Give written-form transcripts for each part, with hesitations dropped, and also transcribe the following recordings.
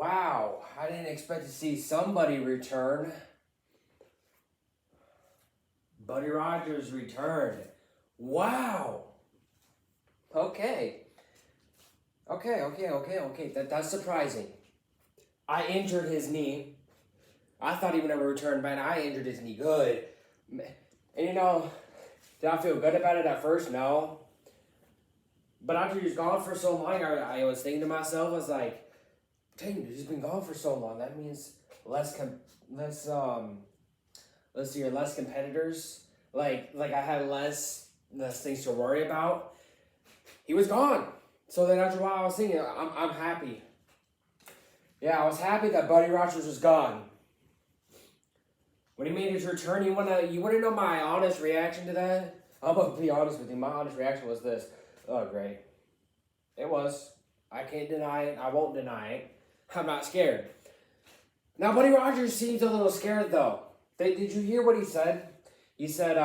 Wow, I didn't expect to see somebody return. Buddy Rogers returned. Wow. Okay. That's surprising. I injured his knee. I thought he would never return, man. I injured his knee good. And did I feel good about it at first? No. But after he was gone for so long, I was thinking to myself, I was like, dang, he's been gone for so long. That means less competitors. Like I had less things to worry about. He was gone. So then after a while, I was thinking, I'm happy. Yeah, I was happy that Buddy Rogers was gone. When he made his return, you wanna know my honest reaction to that? I'm gonna be honest with you. My honest reaction was this. Oh, great. It was. I can't deny it. I won't deny it. I'm not scared. Now, Buddy Rogers seems a little scared, though. Did you hear what he said? He said,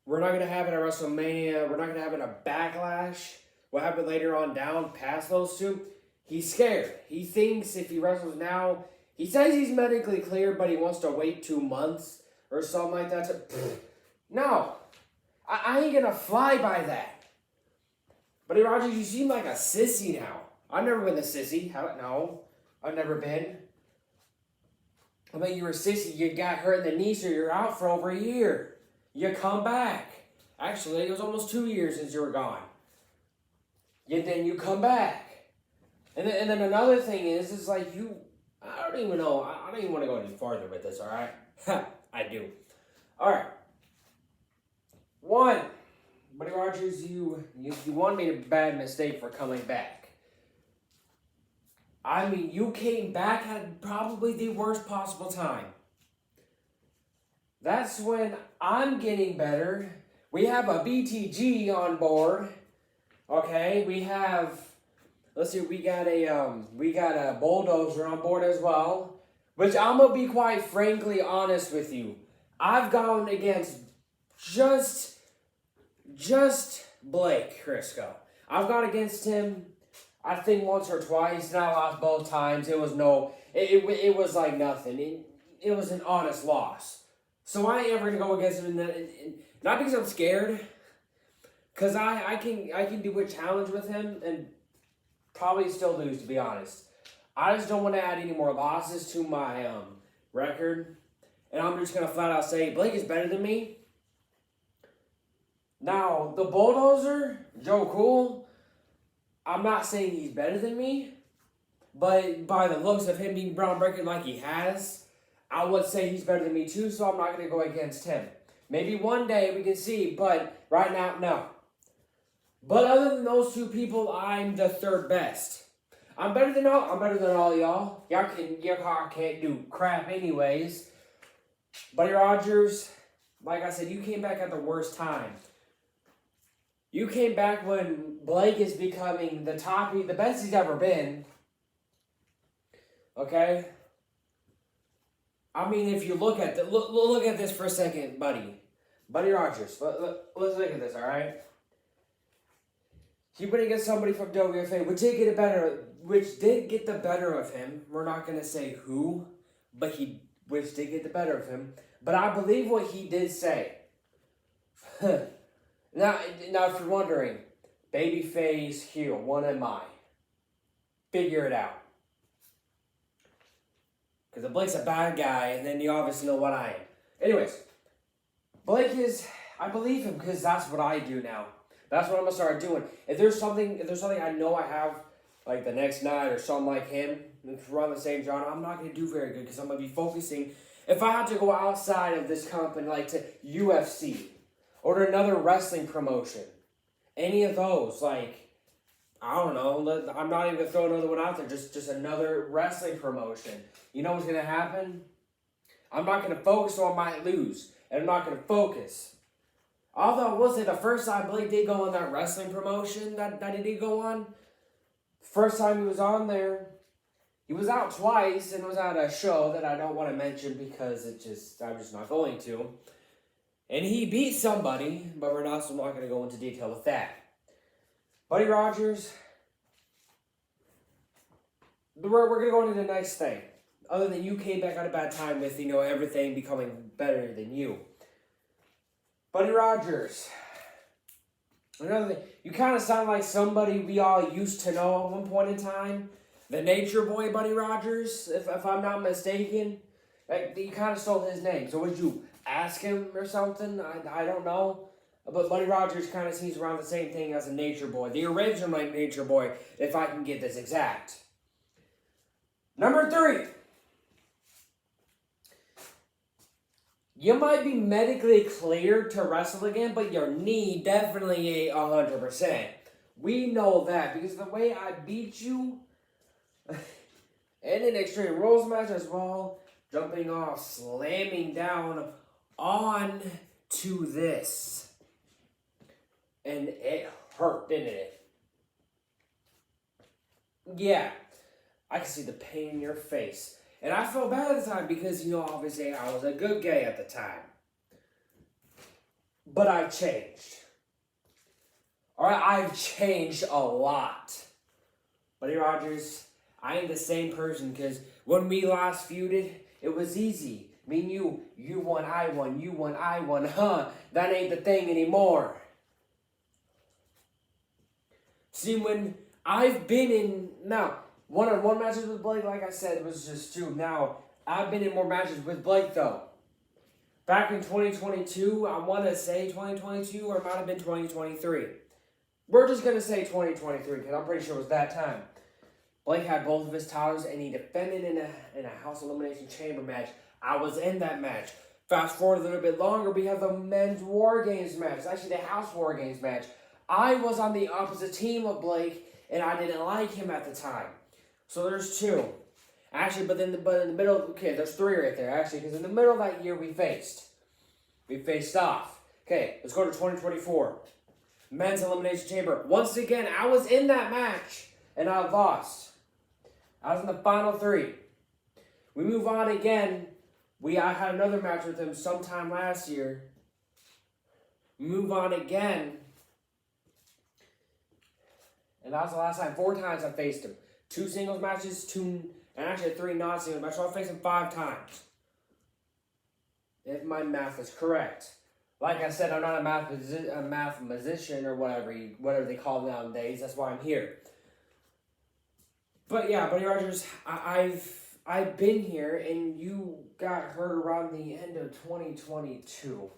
we're not going to have it at WrestleMania. We're not going to have it at Backlash. What happened later on down past those two? He's scared. He thinks if he wrestles now, he says he's medically cleared, but he wants to wait 2 months or something like that. No. I ain't going to fly by that. Buddy Rogers, you seem like a sissy now. I've never been a sissy. No, I've never been. I mean, you were a sissy. You got hurt in the knee, so you're out for over a year. You come back. Actually, it was almost 2 years since you were gone. Then you come back. And then another thing is like you, I don't even know. I don't even want to go any farther with this, all right? I do. All right. One, Buddy Rogers, you made a bad mistake for coming back. I mean, you came back at probably the worst possible time. That's when I'm getting better. We have a BTG on board. Okay, we got a Bulldozer on board as well. Which I'm gonna be quite frankly honest with you. I've gone against just Blake Crisco. I've gone against him, I think once or twice, and I lost both times. It was it was like nothing. It was an honest loss. So I ain't ever gonna go against him, not because I'm scared, because I can do a challenge with him and probably still lose, to be honest. I just don't want to add any more losses to my record, and I'm just gonna flat out say Blake is better than me. Now, the Bulldozer, Joe Cool, I'm not saying he's better than me, but by the looks of him being groundbreaking like he has, I would say he's better than me too, so I'm not going to go against him. Maybe one day we can see, but right now, no. But other than those two people, I'm the third best. I'm better than all y'all. Y'all can't do crap anyways. Buddy Rogers, like I said, you came back at the worst time. You came back when Blake is becoming the best he's ever been. Okay? I mean, if you look at look at this for a second, Buddy Rogers. Let's look at this, all right? He went against somebody from WFA, which did get the better of him. We're not gonna say who, but which did get the better of him. But I believe what he did say. Now, if you're wondering, babyface, heel, what am I? Figure it out. Because if Blake's a bad guy, and then you obviously know what I am. Anyways, Blake I believe him because that's what I do now. That's what I'm going to start doing. If there's something I know I have, like the next night or something like him, if we're on the same genre, I'm not going to do very good because I'm going to be focusing. If I have to go outside of this company, like to UFC, or to another wrestling promotion, any of those, like, I don't know, I'm not even going to throw another one out there, just another wrestling promotion. You know what's going to happen? I'm not going to focus, so I might lose, and I'm not going to focus. Although I will say the first time Blake did go on that wrestling promotion that he did go on, first time he was on there, he was out twice and was at a show that I don't want to mention because I'm just not going to. And he beat somebody, but I'm not going to go into detail with that. Buddy Rogers, we're going to go into the next thing. Other than you came back on a bad time with, everything becoming better than you. Buddy Rogers. Another thing. You kind of sound like somebody we all used to know at one point in time. The Nature Boy Buddy Rogers, if I'm not mistaken. Like, you kind of stole his name. So would you ask him or something? I don't know. But Buddy Rogers kind of seems around the same thing as a Nature Boy. The original Nature Boy, if I can get this exact. Number 3. You might be medically cleared to wrestle again, but your knee definitely ain't 100%. We know that because the way I beat you in an Extreme Rules match as well, jumping off, slamming down on to this. And it hurt, didn't it? Yeah, I can see the pain in your face. And I felt bad at the time because, obviously I was a good guy at the time. But I've changed. Alright, I've changed a lot. Buddy Rogers, I ain't the same person because when we last feuded, it was easy. Me and you won, I won, you won, I won. That ain't the thing anymore. See, when I've been in, now, one-on-one matches with Blake, like I said, it was just 2. Now, I've been in more matches with Blake, though. Back in 2022, I want to say 2022, or it might have been 2023. We're just going to say 2023, because I'm pretty sure it was that time. Blake had both of his titles, and he defended in a House Elimination Chamber match. I was in that match. Fast forward a little bit longer, we have the Men's War Games match. It's actually the House War Games match. I was on the opposite team of Blake, and I didn't like him at the time. So there's 2. Actually, but in the middle, okay, there's 3 right there, actually, because in the middle of that year, we faced off. Okay, let's go to 2024. Men's Elimination Chamber. Once again, I was in that match, and I lost. I was in the final 3. We move on again. I had another match with him sometime last year. Move on again. And that was the last time. 4 times I faced him. 2 singles matches, and actually 3 non-singles matches. So I faced him 5 times. If my math is correct. Like I said, I'm not a mathematician or whatever they call it nowadays. That's why I'm here. But yeah, Buddy Rogers, I've been here, and you got hurt around the end of 2022.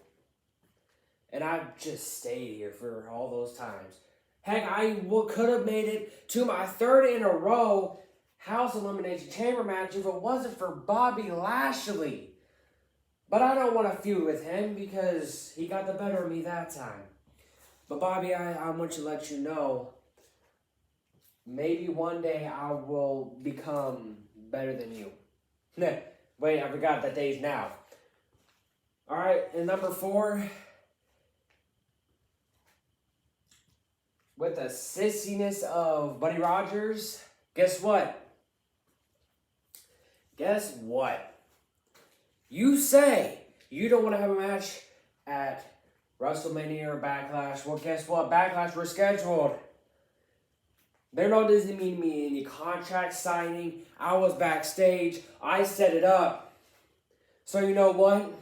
And I've just stayed here for all those times. Heck, I could have made it to my 3rd in a row House Elimination Chamber match if it wasn't for Bobby Lashley. But I don't want to feud with him because he got the better of me that time. But Bobby, I want to let you know, maybe one day I will become better than you. Wait, I forgot that day's now. Alright, and number 4... with the sissiness of Buddy Rogers, guess what? Guess what? You say you don't want to have a match at WrestleMania or Backlash. Well, guess what? Backlash rescheduled. There doesn't mean me any contract signing. I was backstage. I set it up. So you know what?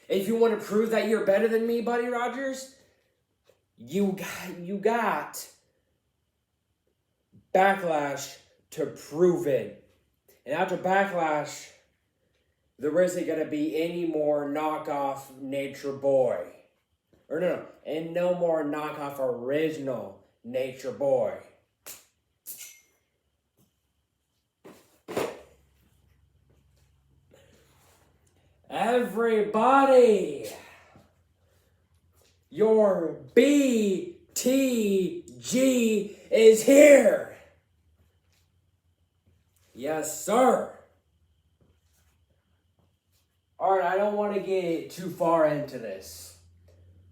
If you want to prove that you're better than me, Buddy Rogers, you got Backlash to prove it. And after Backlash, there isn't going to be any more knockoff Nature Boy. Or no, and no more knockoff original Nature Boy. Everybody, your BTG is here. Yes, sir. Alright, I don't want to get too far into this.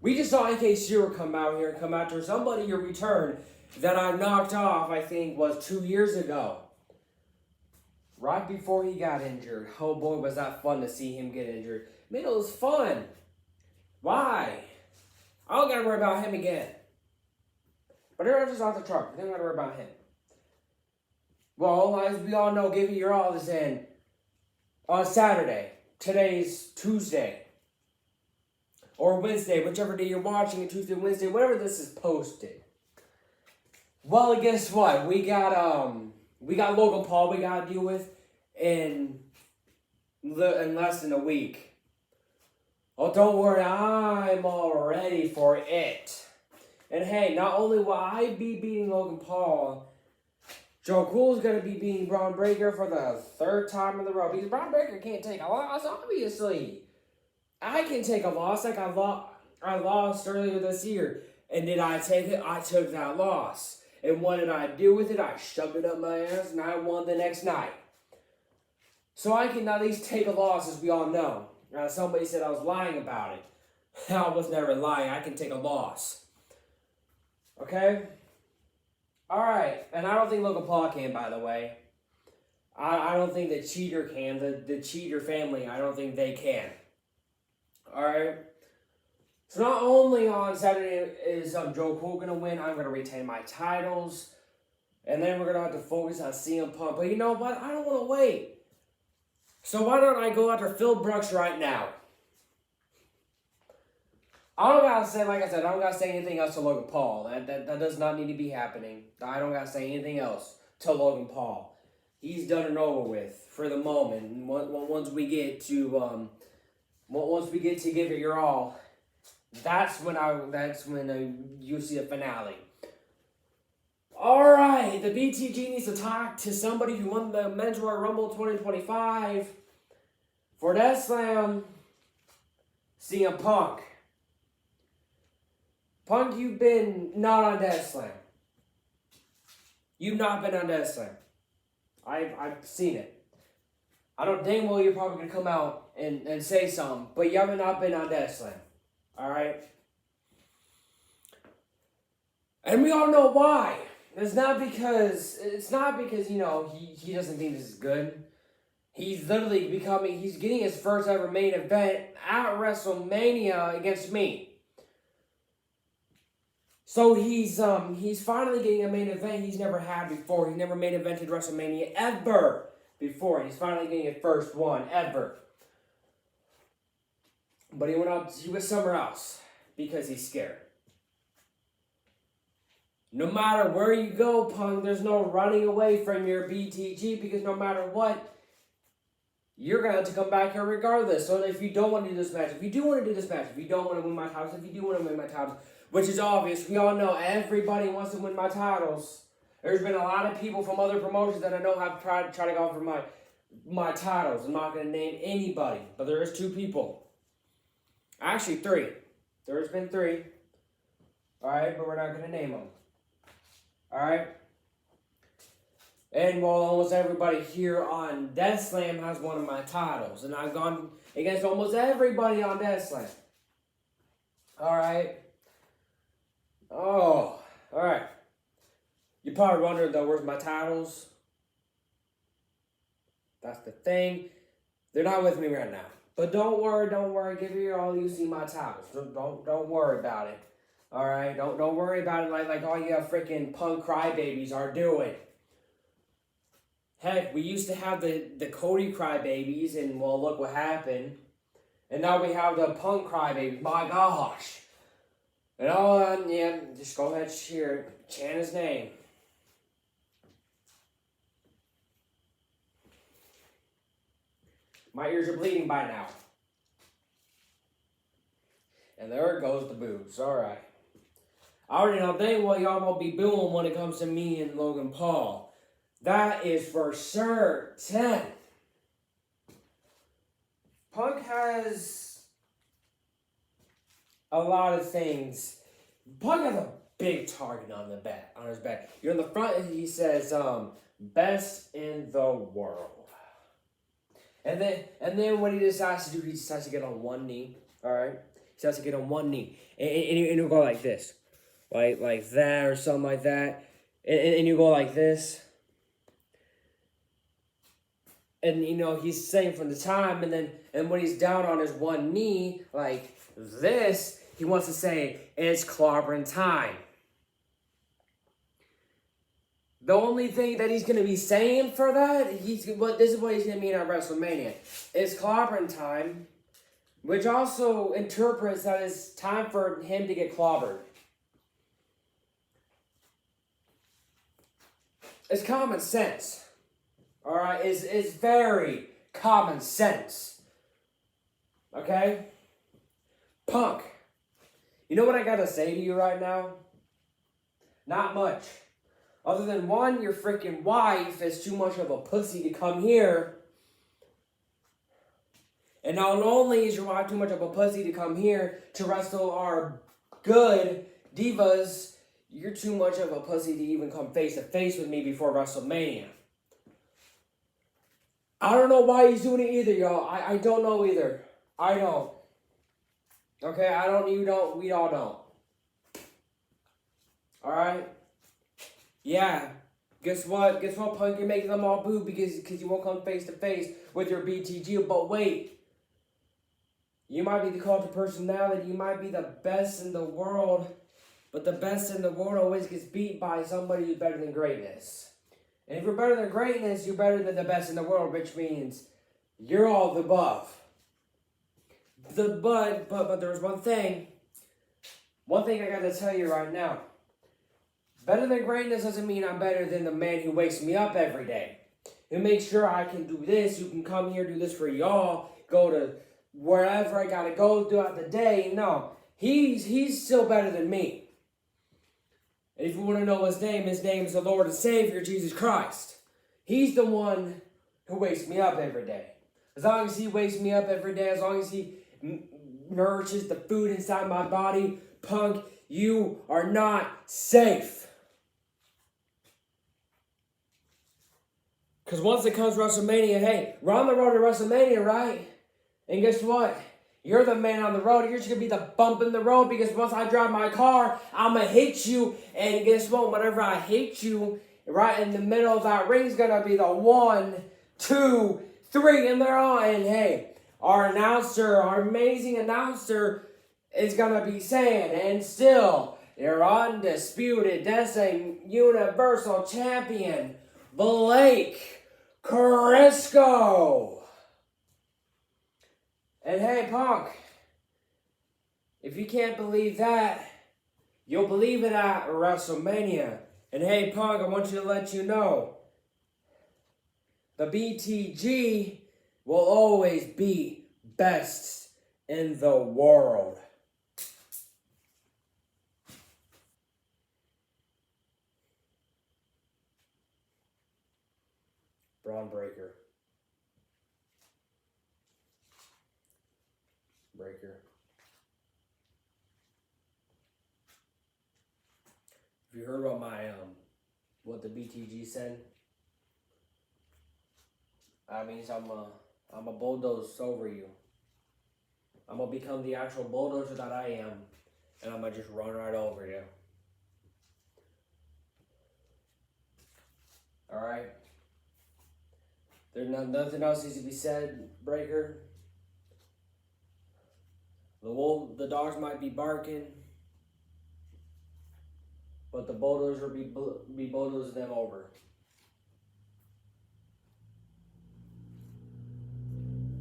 We just saw NK Stewart come after somebody your return that I knocked off, I think, was 2 years ago. Right before he got injured. Oh boy, was that fun to see him get injured. Man, it was fun. Why? I don't gotta worry about him again. But they're just off the truck. They don't gotta worry about him. Well, as we all know, Give It Your All is in on Saturday. Today's Tuesday. Or Wednesday, whichever day you're watching it, Tuesday, Wednesday, whenever this is posted. Well, guess what? We got Logan Paul we gotta deal with in less than a week. Oh, don't worry, I'm all ready for it. And hey, not only will I be beating Logan Paul, Joe Cool's going to be beating Braun Breaker for the third time in a row. Because Braun Breaker can't take a loss, obviously. I can take a loss like I lost earlier this year. And did I take it? I took that loss. And what did I do with it? I shoved it up my ass and I won the next night. So I can at least take a loss, as we all know. Somebody said I was lying about it. I was never lying. I can take a loss. Okay? Alright, and I don't think Logan Paul can, by the way. I don't think the cheater can. The cheater family, I don't think they can. Alright? So not only on Saturday is Joe Cool going to win, I'm going to retain my titles. And then we're going to have to focus on CM Punk. But you know what? I don't want to wait. So why don't I go after Phil Brooks right now? I don't gotta say, like I said, I don't gotta say anything else to Logan Paul. That does not need to be happening. I don't gotta say anything else to Logan Paul. He's done and over with for the moment. And once we get to Give It Your All, that's when you see a finale. All right, the BTG needs to talk to somebody who won the Men's Royal Rumble 2025 for Death Slam. CM Punk. Punk, you've been not on Death Slam. You've not been on Death Slam. I've seen it. I know dang well you're probably going to come out and say something, but you haven't not been on Death Slam. Alright? And we all know why. It's not because, you know, he doesn't think this is good. He's literally he's getting his first ever main event at WrestleMania against me. So he's finally getting a main event he's never had before. He never main evented WrestleMania ever before. He's finally getting his first one ever. But he went somewhere else because he's scared. No matter where you go, Punk, there's no running away from your BTG because no matter what, you're going to have to come back here regardless. So if you don't want to do this match, if you do want to do this match, if you don't want to win my titles, if you do want to win my titles, which is obvious, we all know everybody wants to win my titles. There's been a lot of people from other promotions that I know have tried to go for my titles. I'm not going to name anybody, but there is 2 people. Actually, 3. There's been 3. Alright, but we're not going to name them. Alright? And well, almost everybody here on Death Slam has one of my titles. And I've gone against almost everybody on Death Slam. Alright? Oh, alright. You're probably wondering though, where's my titles? That's the thing. They're not with me right now. But don't worry. Give me all you see my titles. Don't worry about it. Alright? Don't worry about it like all you freaking Punk crybabies are doing. Heck, we used to have the Cody crybabies, and well, look what happened. And now we have the Punk crybabies. My gosh. And yeah, just go ahead and chant his name. My ears are bleeding by now. And there goes the boobs. Alright. I already know dang well y'all won't be booing when it comes to me and Logan Paul. That is for certain. Punk has a lot of things. Punk has a big target on his back. You're on the front, he says, best in the world. And then what he decides to do, he decides to get on one knee. Alright? He decides to get on one knee. And he'll go like this. Like that or something like that. And you go like this. And you know, he's saying from the time, and when he's down on his one knee, like this, he wants to say, it's clobbering time. The only thing that he's going to be saying for that, this is what he's going to mean at WrestleMania. It's clobbering time, which also interprets that it's time for him to get clobbered. It's common sense. Alright? It's very common sense. Okay? Punk. You know what I gotta say to you right now? Not much. Other than one, your freaking wife is too much of a pussy to come here. And not only is your wife too much of a pussy to come here to wrestle our good divas, you're too much of a pussy to even come face to face with me before WrestleMania. I don't know why he's doing it either, y'all. I don't know either. I don't. Okay, I don't, you don't, we all don't. Alright? Yeah. Guess what? Guess what, Punk? You're making them all boo because you won't come face to face with your BTG. But wait. You might be the cult of personality. You might be the best in the world. But the best in the world always gets beat by somebody who's better than greatness. And if you're better than greatness, you're better than the best in the world, which means you're all the above. But there's one thing I gotta tell you right now. Better than greatness doesn't mean I'm better than the man who wakes me up every day. Who makes sure I can do this, who can come here, do this for y'all, go to wherever I gotta go throughout the day. No, he's still better than me. And if you want to know his name is the Lord and Savior, Jesus Christ. He's the one who wakes me up every day. As long as he wakes me up every day, as long as he nourishes the food inside my body, Punk, you are not safe. Because once it comes WrestleMania, hey, we're on the road to WrestleMania, right? And guess what? You're the man on the road. You're just going to be the bump in the road because once I drive my car, I'm going to hit you. And guess what? Whenever I hit you, right in the middle of that ring is going to be the 1, 2, 3, and they're on. And hey, our amazing announcer is going to be saying, and still, your undisputed, universal champion, Blake Crisco. And hey, Punk, if you can't believe that, you'll believe it at WrestleMania. And hey, Punk, I want you to let you know, the BTG will always be best in the world. Braun Breaker. Have you heard about what the BTG said? That means I'm a bulldoze over you. I'm gonna become the actual bulldozer that I am, and I'm gonna just run right over you. All right. There's nothing else needs to be said, Breaker. The dogs might be barking, but the bulldozer be bulldozing them over.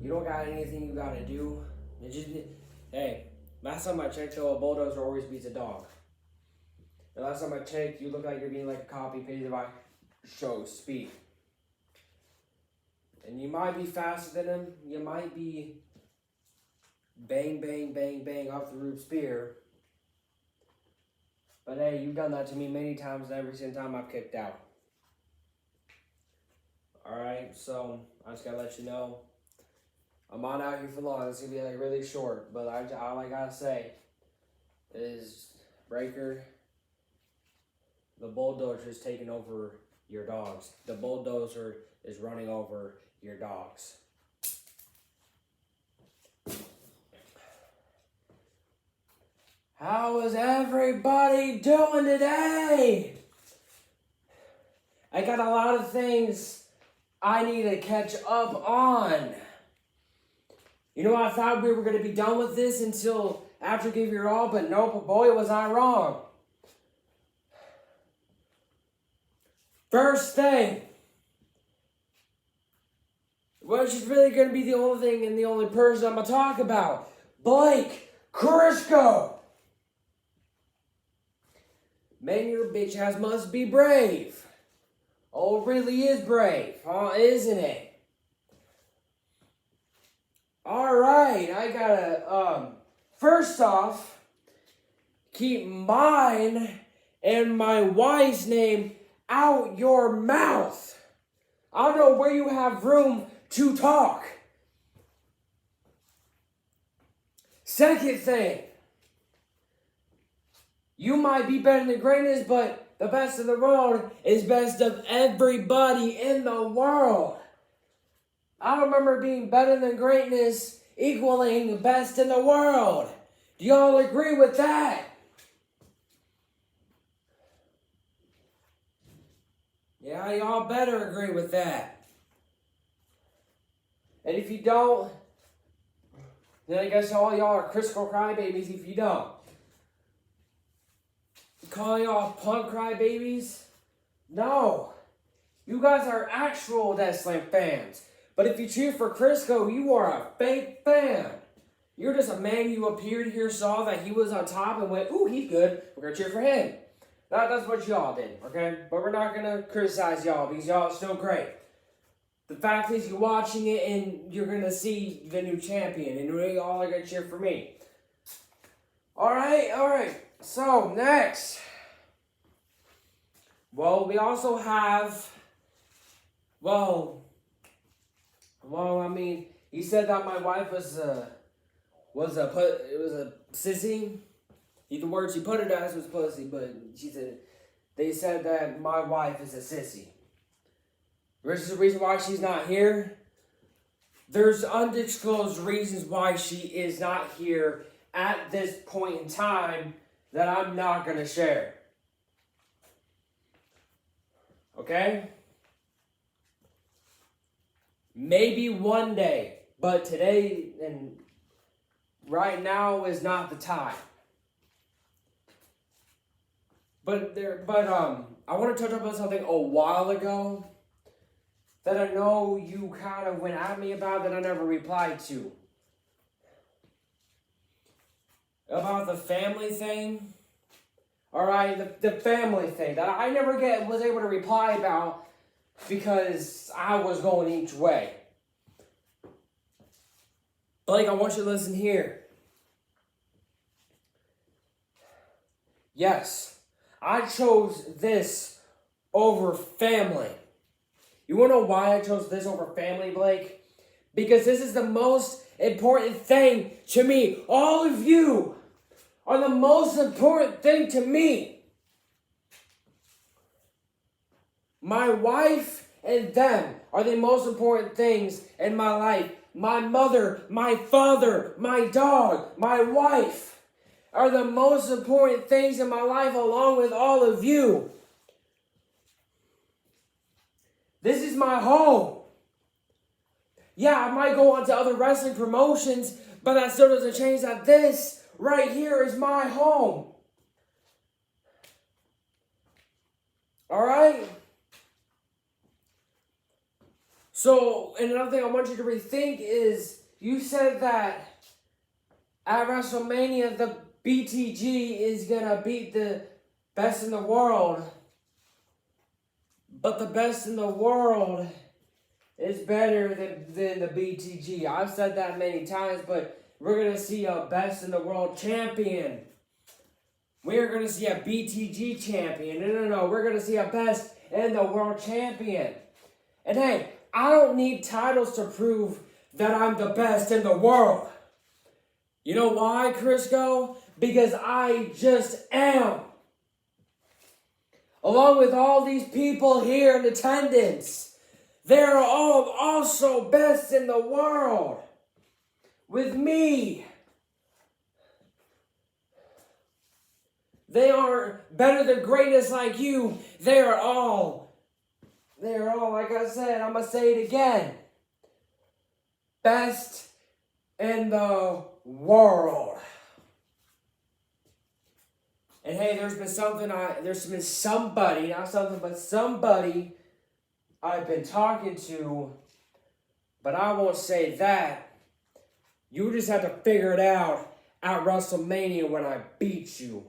You don't got anything you gotta do. Hey, last time I checked, though, a bulldozer always beats a dog. The last time I checked, you look like you're being like a copy paste by show speed. And you might be faster than him. You might be bang, bang, bang, bang off the root spear. But hey, you've done that to me many times, and every single time I've kicked out. Alright, so I just gotta let you know, I'm not out here for long. It's gonna be like really short, but all I gotta say is, Breaker, the bulldozer is taking over your dogs. The bulldozer is running over your dogs. How is everybody doing today? I got a lot of things I need to catch up on. You know, I thought we were going to be done with this until after Give Your All, but nope, boy, was I wrong. First thing, which is really going to be the only thing and the only person I'm going to talk about, Blake Crisco. Man, your bitch ass must be brave. Oh, it really is brave, huh? Isn't it? Alright, I gotta, first off, keep mine and my wife's name out your mouth. I don't know where you have room to talk. Second thing, you might be better than greatness, but the best in the world is best of everybody in the world. I don't remember being better than greatness equaling the best in the world. Do y'all agree with that? Yeah, y'all better agree with that. And if you don't, then I guess all y'all are Crisco crybabies if you don't. Call y'all punk crybabies? No. You guys are actual Deathslam fans. But if you cheer for Crisco, you are a fake fan. You're just a man who appeared here, saw that he was on top, and went, ooh, he's good. We're going to cheer for him. That's what y'all did, okay? But we're not going to criticize y'all because y'all are still great. The fact is, you're watching it and you're going to see the new champion, and we all are going to cheer for me. Alright. So, next. Well, we also have, he said that my wife was a sissy. The word she put it as was pussy, but they said that my wife is a sissy. Which is the reason why she's not here. There's undisclosed reasons why she is not here at this point in time that I'm not going to share. Okay? Maybe one day, but today and right now is not the time. But I want to touch about something a while ago that I know you kind of went at me about that I never replied to. About the family thing. Alright, the family thing that I never was able to reply about because I was going each way. Blake, I want you to listen here. Yes, I chose this over family. You want to know why I chose this over family, Blake? Because this is the most important thing to me. All of you are the most important thing to me. My wife and them are the most important things in my life. My mother, my father, my dog, my wife are the most important things in my life along with all of you. This is my home. Yeah, I might go on to other wrestling promotions, but that still doesn't change that this right here is my home. Alright? So, and another thing I want you to rethink is, you said that at WrestleMania, the BTG is going to beat the best in the world. But the best in the world is better than the BTG. I've said that many times, but we're going to see a best in the world champion. We're going to see a BTG champion. No. We're going to see a best in the world champion. And hey, I don't need titles to prove that I'm the best in the world. You know why, Crisco? Because I just am. Along with all these people here in attendance, they're all also best in the world. With me. They aren't better than greatness like you. They're all, like I said, I'm going to say it again. Best in the world. And hey, there's been somebody, not something, but somebody I've been talking to, but I won't say that. You just have to figure it out at WrestleMania when I beat you.